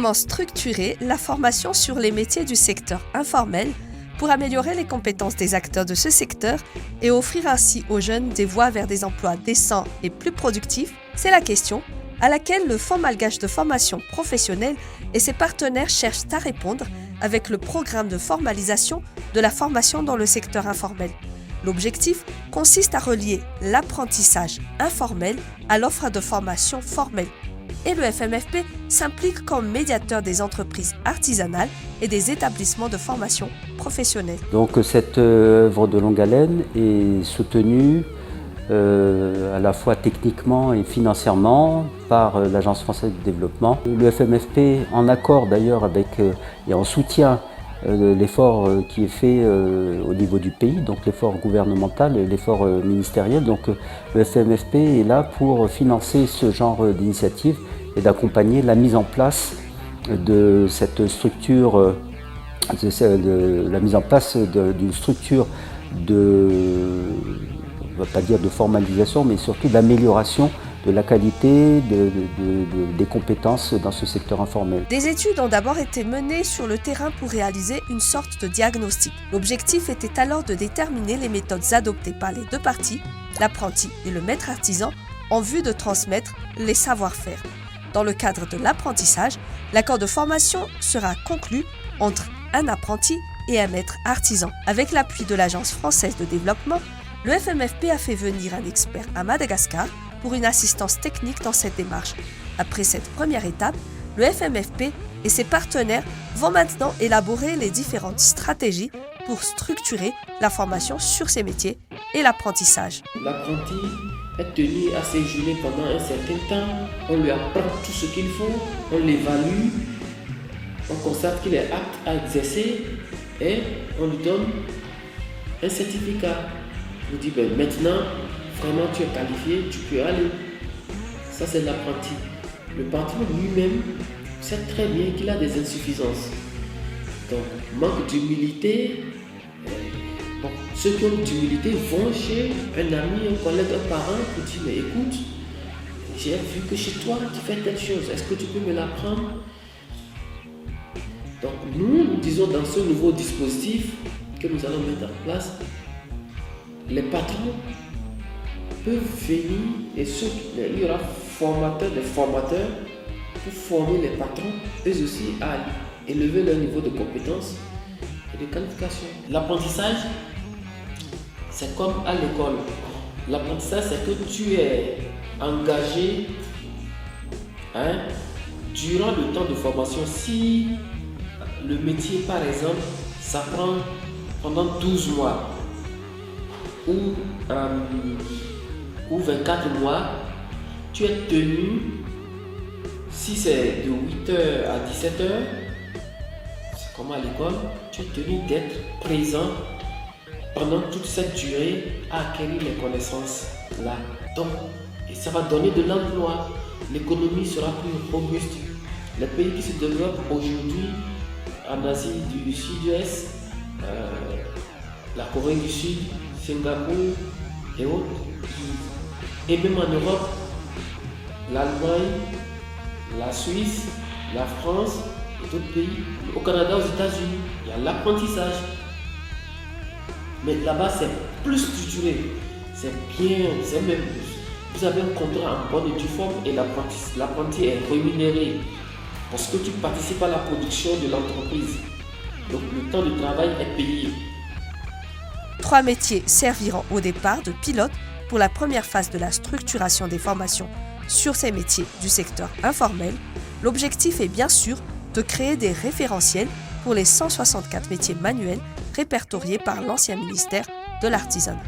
Comment structurer la formation sur les métiers du secteur informel pour améliorer les compétences des acteurs de ce secteur et offrir ainsi aux jeunes des voies vers des emplois décents et plus productifs? C'est la question à laquelle le Fonds malgache de formation professionnelle et ses partenaires cherchent à répondre avec le programme de formalisation de la formation dans le secteur informel. L'objectif consiste à relier l'apprentissage informel à l'offre de formation formelle. Et le FMFP s'implique comme médiateur des entreprises artisanales et des établissements de formation professionnelle. Donc cette œuvre de longue haleine est soutenue à la fois techniquement et financièrement par l'Agence française de développement. Le FMFP, en accord d'ailleurs avec et en soutien l'effort qui est fait au niveau du pays, donc l'effort gouvernemental et l'effort ministériel. Donc le FMFP est là pour financer ce genre d'initiative et d'accompagner la mise en place de cette structure, la mise en place d'une structure on ne va pas dire de formalisation, mais surtout d'amélioration de la qualité des compétences dans ce secteur informel. Des études ont d'abord été menées sur le terrain pour réaliser une sorte de diagnostic. L'objectif était alors de déterminer les méthodes adoptées par les deux parties, l'apprenti et le maître artisan, en vue de transmettre les savoir-faire. Dans le cadre de l'apprentissage, l'accord de formation sera conclu entre un apprenti et un maître artisan. Avec l'appui de l'Agence française de développement, le FMFP a fait venir un expert à Madagascar pour une assistance technique dans cette démarche. Après cette première étape, le FMFP et ses partenaires vont maintenant élaborer les différentes stratégies pour structurer la formation sur ces métiers et l'apprentissage. L'apprenti est tenu à séjourner pendant un certain temps, on lui apprend tout ce qu'il faut, on l'évalue, on constate qu'il est apte à exercer et on lui donne un certificat. On dit maintenant, vraiment tu es qualifié, tu peux aller. Ça c'est l'apprenti. Le patron lui-même sait très bien qu'il a des insuffisances. Donc, manque d'humilité. Ceux qui ont d'humilité vont chez un ami, un collègue, un parent pour dire mais écoute, j'ai vu que chez toi tu fais telle chose, est-ce que tu peux me l'apprendre? Donc nous disons dans ce nouveau dispositif que nous allons mettre en place, les patrons peuvent venir et il y aura des formateurs pour former les patrons, eux aussi à élever leur niveau de compétences et de qualification. L'apprentissage, c'est comme à l'école. L'apprentissage, c'est que tu es engagé durant le temps de formation. Si le métier, par exemple, ça prend pendant 12 mois ou 24 mois, tu es tenu, si c'est de 8h à 17h, c'est comme à l'école, tu es tenu d'être présent pendant toute cette durée à acquérir les connaissances là. Donc, et ça va donner de l'emploi, l'économie sera plus robuste. Les pays qui se développent aujourd'hui en Asie du Sud-Est, la Corée du Sud, Singapour et autres, et même en Europe, l'Allemagne, la Suisse, la France et d'autres pays, au Canada, aux États-Unis, il y a l'apprentissage. Mais là-bas, c'est plus structuré, c'est bien, c'est même plus. Vous avez un contrat en bonne et due forme et l'apprenti est rémunéré parce que tu participes à la production de l'entreprise. Donc le temps de travail est payé. 3 métiers serviront au départ de pilote pour la première phase de la structuration des formations sur ces métiers du secteur informel. L'objectif est bien sûr de créer des référentiels pour les 164 métiers manuels répertoriés par l'ancien ministère de l'Artisanat.